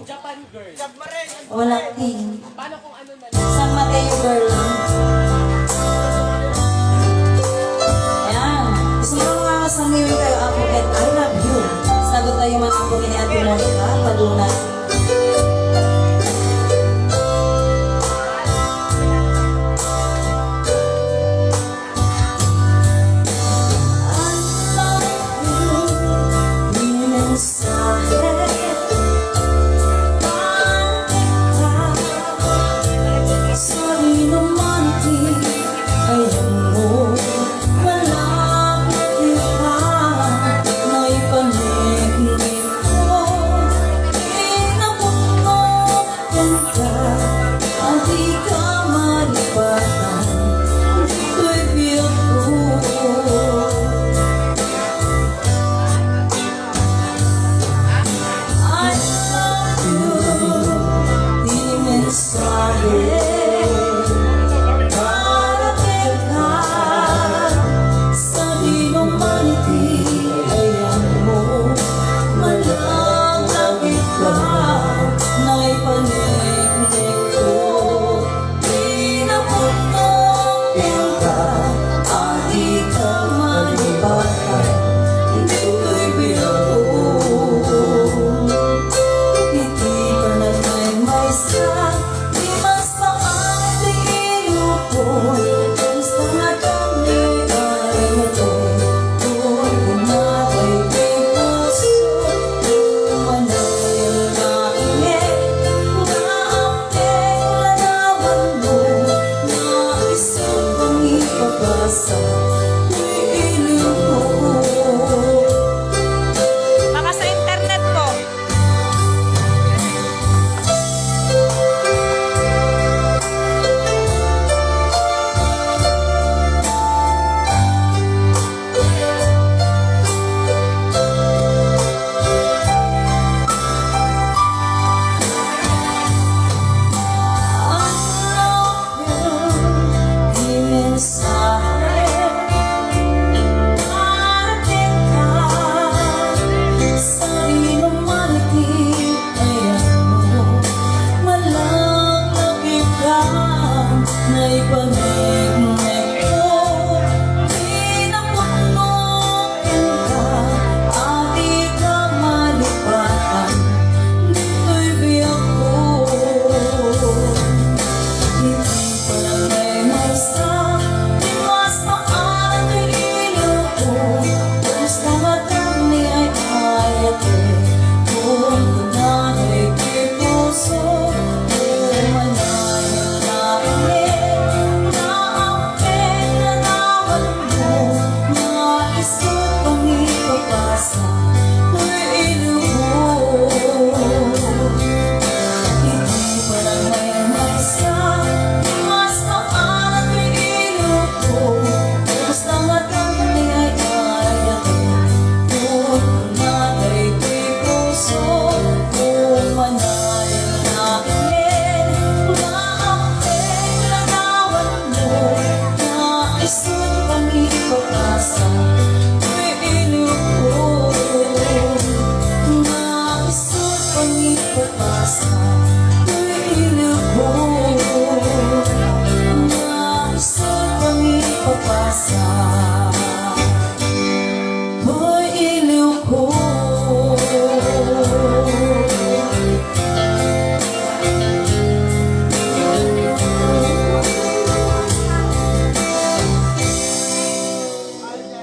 Japan girl. Wala din. Paano kung ano na San Mateo girl. Ayan. Gusto mo mga samiwin kayo ako and I love you. Sagot tayo man ako ni Ate Monica. Paduna. Baka sa internet po.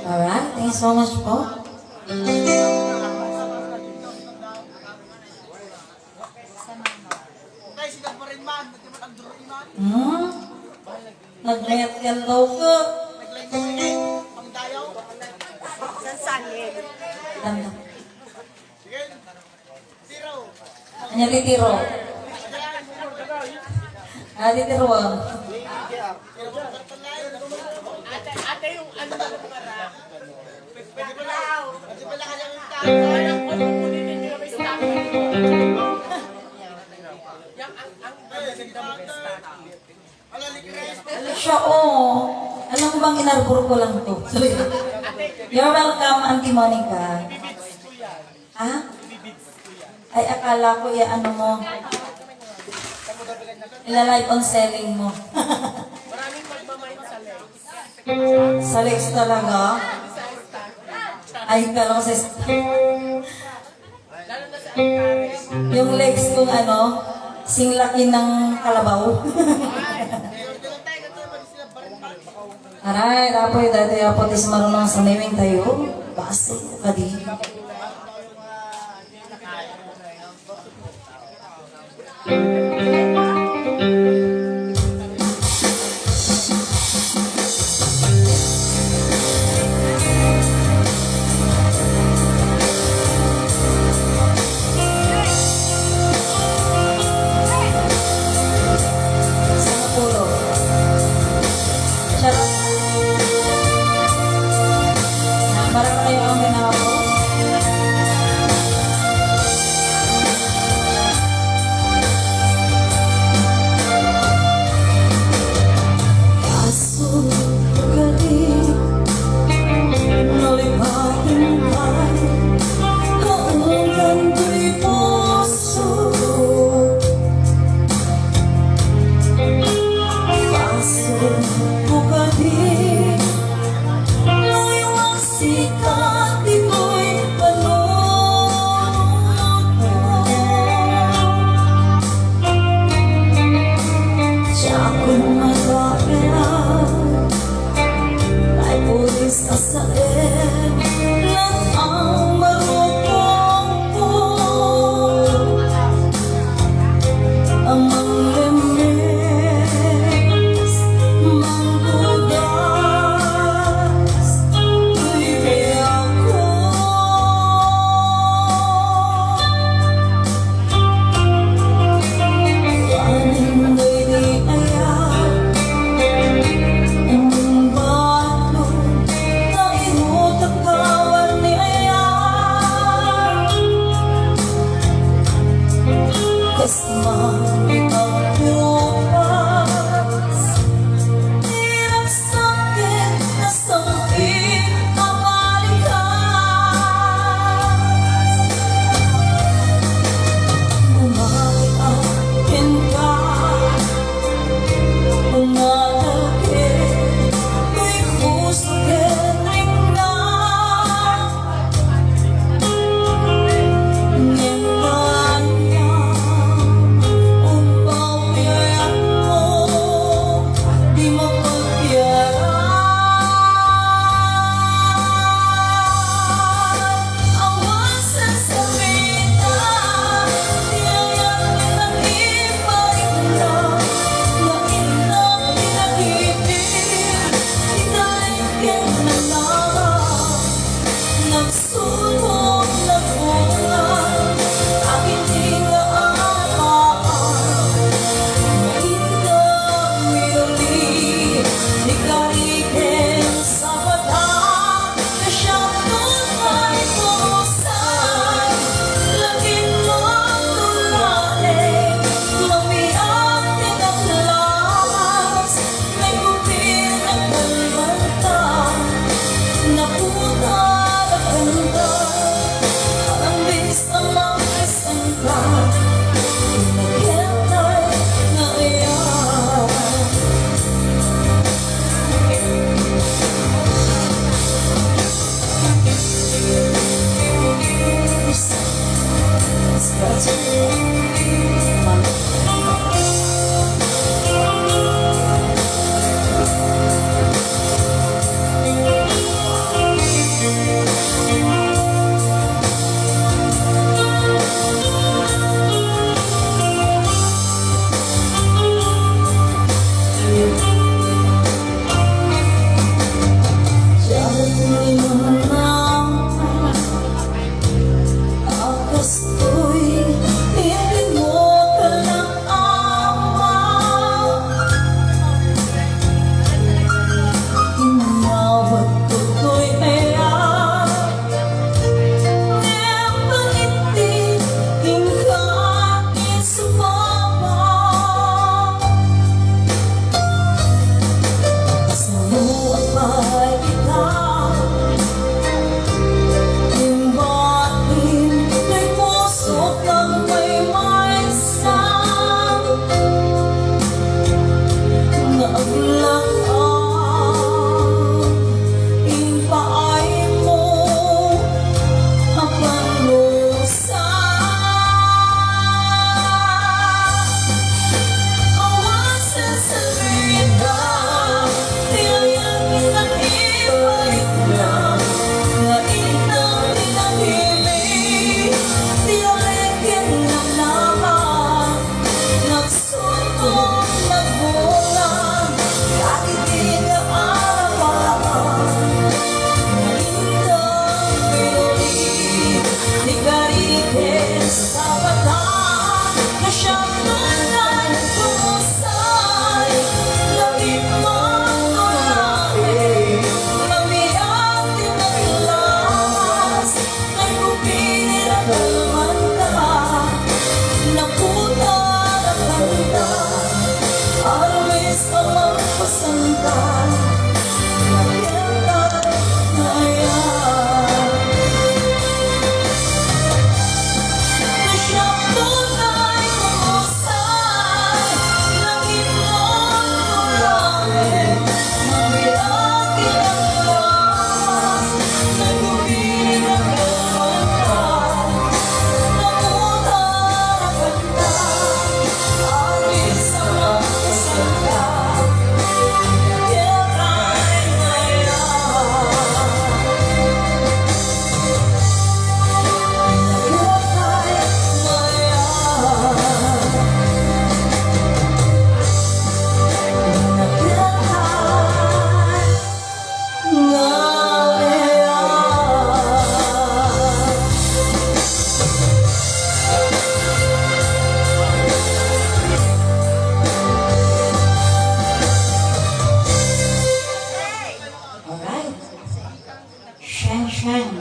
Alright, thanks so much po. Nag-layat yan daw ko. Tanda. Hanya litiro. Litiro. Ate yung ano na lumara. Pwede pala kanyang tao. Parang ano kulitin nila may stock. Yung ang maganda mo may stock. Ano siya, oh. Alam mo bang inarbor ko lang to? Sorry. You're welcome, Auntie Monica. Bibits ko yan. Ah? Bibits ko yan. Ay, akala ko ano mo. Ilalive on selling mo. Maraming magmamay sa legs. Sa legs talaga. Sa stand. Ay, kala ko sa... Lalo na sa Antares. Yung legs kong singlaki ng kalabaw. Aray, tapoy, dati apot is marunong sa naming tayo. Baso ko ka di. Sa pulo. Charot. Marami kayo ang ginagawa. Kaso galing nalipatin ka noong gando'y puso. Kaso galing lumiwas sikat dito'y panunod mo. Siya akong magkakaya ay pulis na sa lang ang marupong ko. Amang lemes, manggugas, tuloy ako. Kanin mo'y di ayak, ang bato na inutagawan ni ayak. Kasama ang lupas, hirap sakit na sakit ang balikas. Umakiakin ka, umatakit, may puso rin na. Nagsulong na bunga, aking tingaan. Magindang miruli, ikarikin sa mata, na siyang tunay pusan. Laging magtulae, mamiyak din ang lamas, may kupit ang kalmanta, naputa ang ganda, ang bilis ng langis ang plan, naghintay na iyan. Scratching